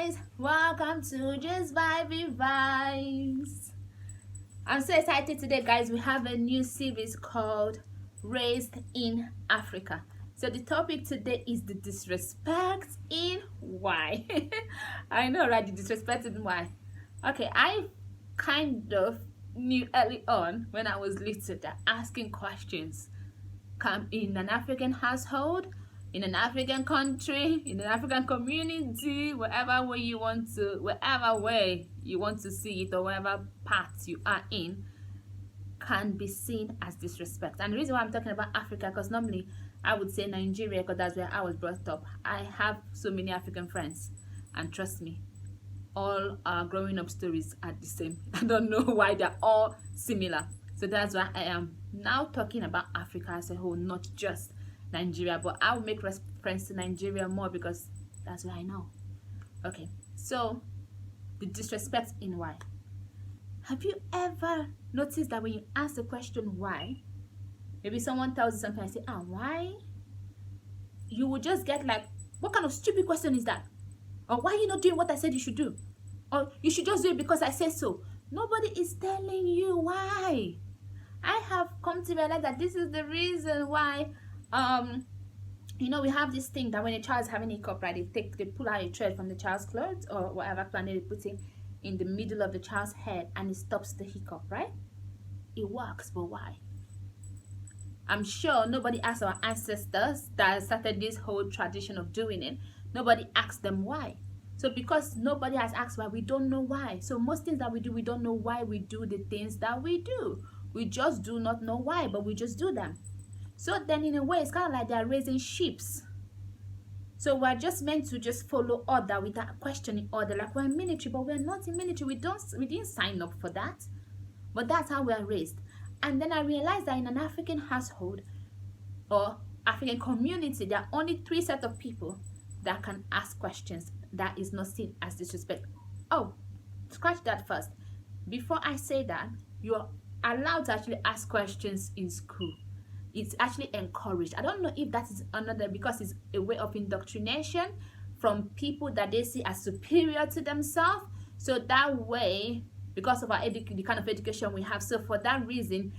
guys, welcome to Just Vibe Vibes. I'm so excited today, guys. We have a new series called Raised in Africa. So the topic today is the disrespect in why. I know, right? The disrespect in why. Okay, I kind of knew early on when I was little that asking questions come in an African household, in an African country, in an African community, wherever way you want to see it, or whatever part you are in, can be seen as disrespect. And the reason why I'm talking about Africa, because normally I would say Nigeria, because that's where I was brought up. I have so many African friends, and trust me, all our growing up stories are the same. I don't know why they're all similar. So that's why I am now talking about Africa as a whole, not just Nigeria. But I'll make reference to Nigeria more because that's what I know. Okay, so the disrespect in why. Have you ever noticed that when you ask the question why, maybe someone tells you something and say, why? You will just get like, what kind of stupid question is that? Or why are you not doing what I said you should do? Or you should just do it because I said so. Nobody is telling you why. I have come to realize that this is the reason why we have this thing that when a child is having a hiccup, right, they pull out a thread from the child's clothes or whatever plan they put it in the middle of the child's head and it stops the hiccup, right? It works, but why? I'm sure nobody asked our ancestors that started this whole tradition of doing it. Nobody asked them why. So because nobody has asked why, we don't know why. So most things that we do, we don't know why we do the things that we do. We just do not know why, but we just do them. So then in a way, it's kind of like they're raising sheep. So we're just meant to just follow order without questioning order. Like we're in military, but we're not in military. We didn't sign up for that. But that's how we're raised. And then I realized that in an African household or African community, there are only 3 sets of people that can ask questions that is not seen as disrespect. Oh, scratch that first. Before I say that, you're allowed to actually ask questions in school. It's actually encouraged. I don't know if that is another, because it's a way of indoctrination from people that they see as superior to themselves. So that way, because of our the kind of education we have, so for that reason,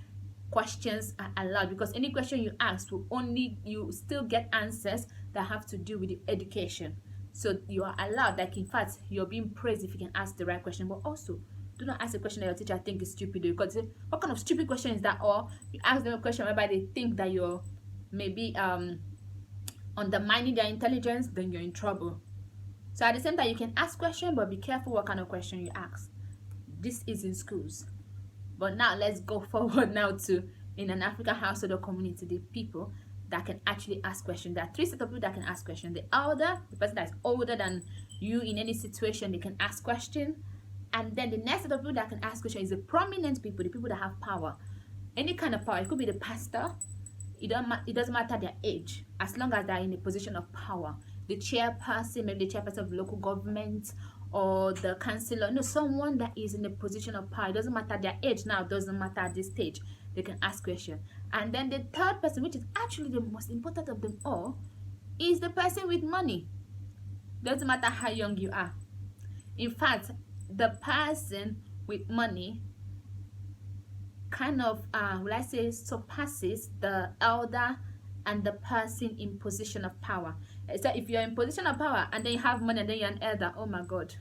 questions are allowed, because any question you ask you still get answers that have to do with the education. So you are allowed, like in fact, you're being praised if you can ask the right question. But also, do not ask a question that your teacher thinks is stupid, because what kind of stupid question is that? Or you ask them a question whereby they think that you're maybe undermining their intelligence, then you're in trouble. So at the same time, you can ask questions, but be careful what kind of question you ask. This is in schools. But now let's go forward now to in an African household or community, the people that can actually ask questions. There are 3 sets of people that can ask questions. The elder, the person that is older than you in any situation, they can ask questions. And then the next set of people that can ask questions is the prominent people, the people that have power. Any kind of power. It could be the pastor. It doesn't matter their age, as long as they're in a position of power. The chairperson, maybe the chairperson of the local government, or the councillor. No, someone that is in a position of power. It doesn't matter their age now, it doesn't matter at this stage. They can ask questions. And then the third person, which is actually the most important of them all, is the person with money. Doesn't matter how young you are. In fact, the person with money kind of, surpasses the elder and the person in position of power. So if you're in position of power and then you have money and then you're an elder, oh my God,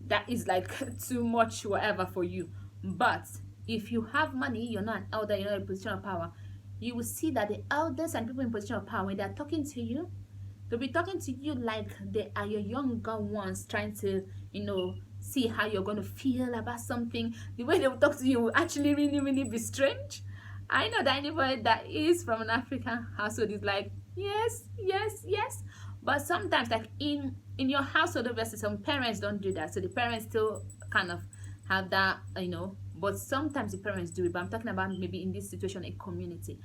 that is like too much whatever for you. But if you have money, you're not an elder, you're not in position of power, you will see that the elders and people in position of power, when they're talking to you, they'll be talking to you like they are your younger ones, trying to, see how you're going to feel about something. The way they will talk to you will actually really, really be strange. I know that anybody that is from an African household is like, yes, yes, yes. But sometimes, like in your household, obviously, some parents don't do that. So the parents still kind of have that, but sometimes the parents do it. But I'm talking about maybe in this situation, a community.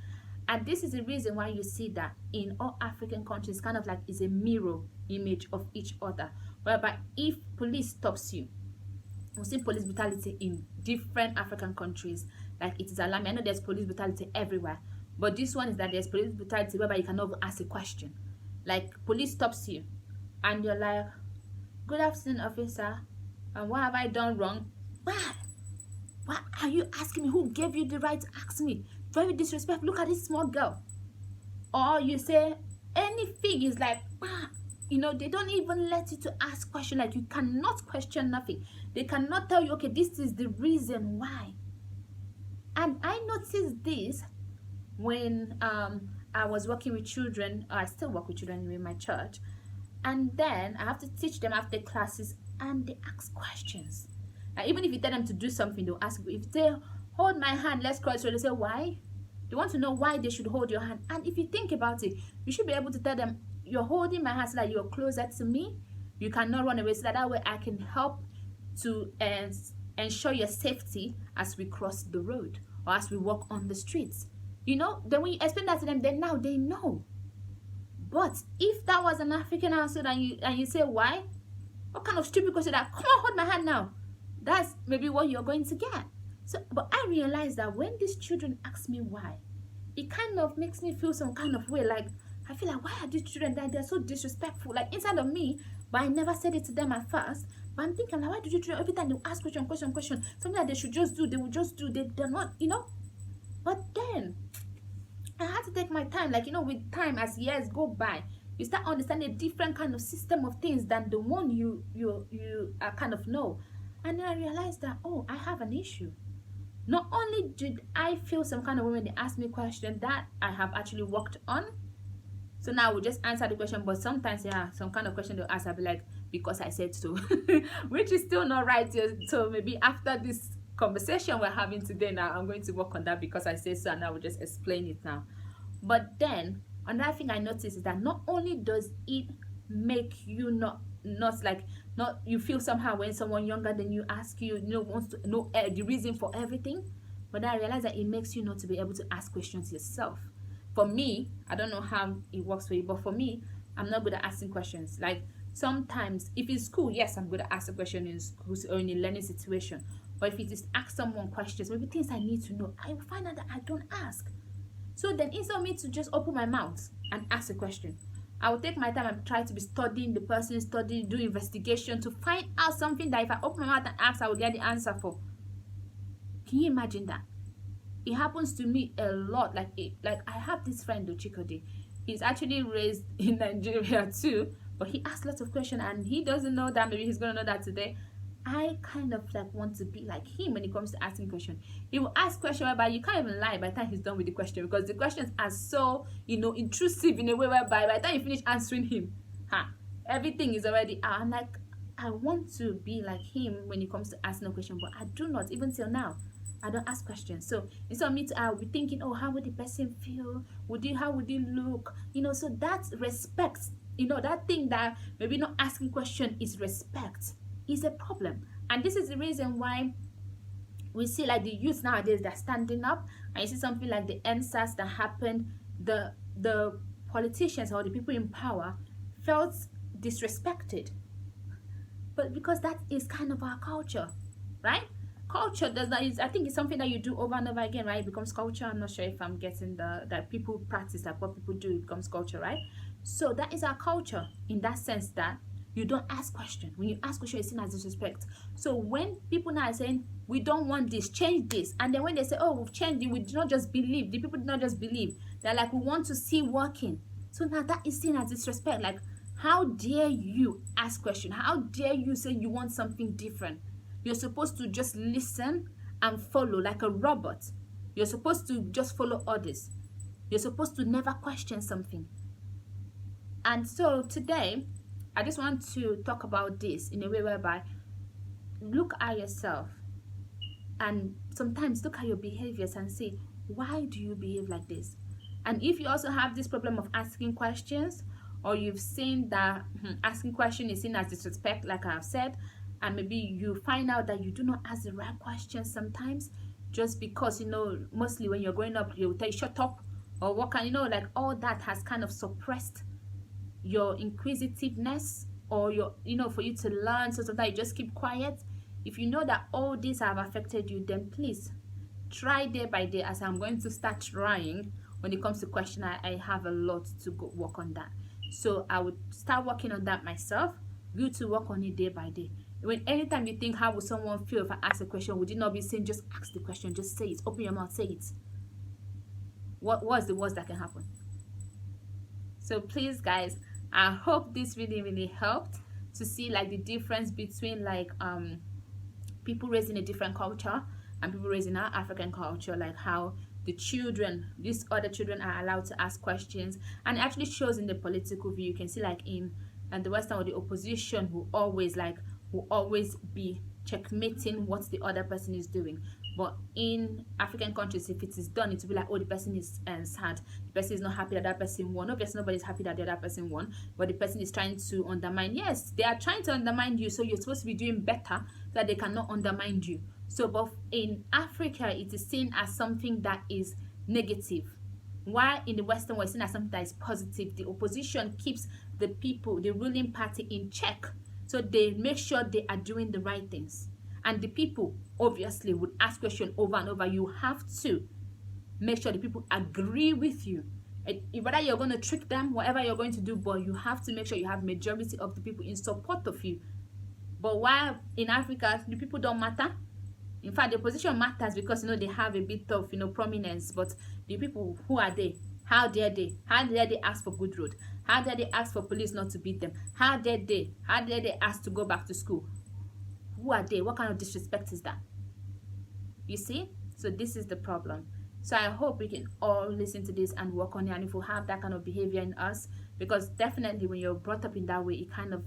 And this is the reason why you see that in all African countries, kind of like is a mirror image of each other. Whereby if police stops you, we see police brutality in different African countries. Like it is alarming. I know there's police brutality everywhere. But this one is that there's police brutality whereby you cannot ask a question. Like police stops you and you're like, Good afternoon, officer. And what have I done wrong? Why? Why are you asking me? Who gave you the right to ask me? Very disrespectful. Look at this small girl. Or you say anything is like, they don't even let you to ask question. Like, you cannot question nothing. They cannot tell you, okay, this is the reason why. And I noticed this when I was working with children. I still work with children in my church, and then I have to teach them after classes, and they ask questions. Even if you tell them to do something, they'll ask. If they hold my hand, let's cross, so they say why. They want to know why they should hold your hand. And if you think about it, you should be able to tell them, you're holding my hand so that you're closer to me. You cannot run away, so that way I can help to ensure your safety as we cross the road or as we walk on the streets. Then when you explain that to them, then now they know. But if that was an African household and you say why, what kind of stupid question that, come on, hold my hand now? That's maybe what you're going to get. So, but I realized that when these children ask me why, it kind of makes me feel some kind of way. Like, I feel like, why are these children that they're so disrespectful? Like, inside of me, but I never said it to them at first. But I'm thinking, like, why do you children, every time they ask question, something that they should just do, they will just do. They're not, But then, I had to take my time. Like, with time, as years go by, you start understanding a different kind of system of things than the one you kind of know. And then I realized that, I have an issue. Not only did I feel some kind of way when they asked me a question that I have actually worked on. So now I will just answer the question, but sometimes, some kind of question they'll ask, I'll be like, because I said so. Which is still not right. So maybe after this conversation we're having today now, I'm going to work on that because I said so, and I will just explain it now. But then, another thing I noticed is that not only does it make you not you feel somehow when someone younger than you ask you, wants to know the reason for everything, but then I realize that it makes you not to be able to ask questions yourself. For me, I don't know how it works for you, but for me, I'm not good at asking questions. Like, sometimes, if it's school, yes, I'm good at asking questions in school or in a learning situation. But if it is ask someone questions, maybe things I need to know, I will find out that I don't ask. So then, instead of me to just open my mouth and ask a question, I will take my time and try to be studying the person, do investigation to find out something that if I open my mouth and ask, I will get the answer for. Can you imagine that? It happens to me a lot. Like I have this friend, Ochikode. He's actually raised in Nigeria too, but he asks lots of questions and he doesn't know that. Maybe he's going to know that today. I kind of want to be like him when it comes to asking questions. He will ask questions whereby you can't even lie by the time he's done with the question, because the questions are so, intrusive in a way whereby by the time you finish answering him, everything is already out. I'm like, I want to be like him when it comes to asking a question, but I do not. Even till now, I don't ask questions. So instead of me to, I'll be thinking, how would the person feel? How would he look? So that respect, that thing that maybe not asking question is respect, is a problem. And this is the reason why we see like the youth nowadays, they're standing up, and you see something like the NSAS that happened, the politicians or the people in power felt disrespected. But because that is kind of our culture, right? Culture does that is, I think it's something that you do over and over again, right? It becomes culture. I'm not sure if I'm getting that people practice, like what people do, it becomes culture, right? So that is our culture in that sense, that you don't ask questions. When you ask questions, it's seen as disrespect. So when people now are saying, we don't want this, change this, and then when they say, we've changed it, we do not just believe. The people do not just believe. They're like, we want to see working. So now that is seen as disrespect. Like, how dare you ask questions? How dare you say you want something different? You're supposed to just listen and follow like a robot. You're supposed to just follow orders. You're supposed to never question something. And so today, I just want to talk about this in a way whereby look at yourself and sometimes look at your behaviors and say, why do you behave like this? And if you also have this problem of asking questions, or you've seen that asking questions is seen as disrespect, like I have said, and maybe you find out that you do not ask the right questions sometimes, just because, mostly when you're growing up, you'll tell you, shut up, or what can, like all that has kind of suppressed your inquisitiveness, or your, for you to learn, so sometimes you just keep quiet. If you know that all these have affected you, then please try day by day, as I'm going to start trying when it comes to question. I have a lot to go work on that. So I would start working on that myself. You to work on it day by day. When anytime you think, how will someone feel if I ask a question, would you not be saying, just ask the question, just say it, open your mouth, say it. What's the worst that can happen? So please, guys, I hope this really helped to see like the difference between like people raised in a different culture and people raised in our African culture, like how the children, these other children, are allowed to ask questions. And it actually shows in the political view. You can see like in and the Western or the opposition will always be checkmating what the other person is doing. But in African countries, if it is done, it will be like, oh, the person is sad, the person is not happy that that person won. Obviously nobody's happy that the other person won, but the person is trying to undermine. Yes, they are trying to undermine you, so you're supposed to be doing better so that they cannot undermine you. So but in Africa, it is seen as something that is negative, while in the Western world, it's seen as something that is positive. The opposition keeps the people, the ruling party, in check, so they make sure they are doing the right things. And the people obviously would ask questions over and over. You have to make sure the people agree with you. Whether you're going to trick them, whatever you're going to do, but you have to make sure you have majority of the people in support of you. But while in Africa, the people don't matter. In fact, the opposition matters because, they have a bit of, prominence. But the people, who are they? How dare they? How dare they ask for good road? How dare they ask for police not to beat them? How dare they ask to go back to school? Who are they? What kind of disrespect is that? You see? So this is the problem. So I hope we can all listen to this and work on it, and if we have that kind of behavior in us, because definitely when you're brought up in that way, it kind of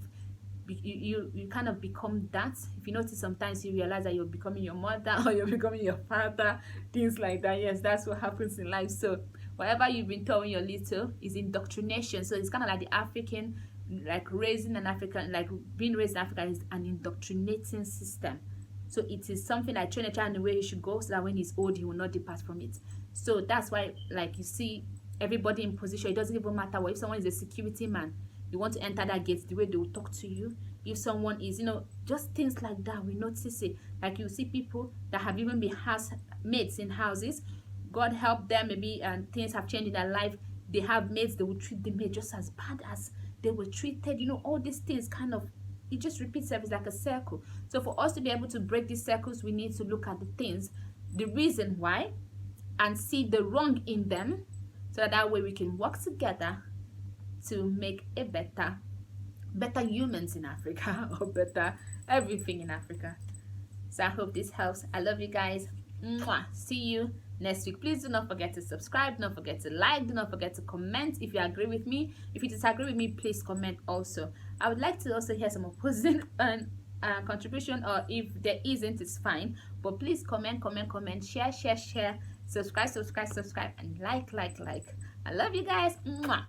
you kind of become that. If you notice, sometimes you realize that you're becoming your mother or you're becoming your father, things like that. Yes, that's what happens in life. So whatever you've been told when you're little is indoctrination. So it's kind of like the African, like raising an African, like being raised in Africa is an indoctrinating system. So it is something like train a child in the way he should go, so that when he's old he will not depart from it. So that's why, like, you see everybody in position. It doesn't even matter what. If someone is a security man, you want to enter that gate, the way they will talk to you. If someone is, just things like that, we notice it. Like you see people that have even been housemates in houses. God help them, maybe, and things have changed in their life. They have mates, they will treat the maid just as bad as they were treated. All these things kind of, it just repeats itself. It's like a circle. So for us to be able to break these circles, we need to look at the things, the reason why, and see the wrong in them, so that way we can work together to make a better humans in Africa, or better everything in Africa. So I hope this helps. I love you guys. Mwah. See you next week. Please do not forget to subscribe, do not forget to like, do not forget to comment if you agree with me. If you disagree with me, please comment also. I would like to also hear some opposing contribution, or if there isn't, it's fine, but please comment, share, subscribe, and like. I love you guys. Mwah.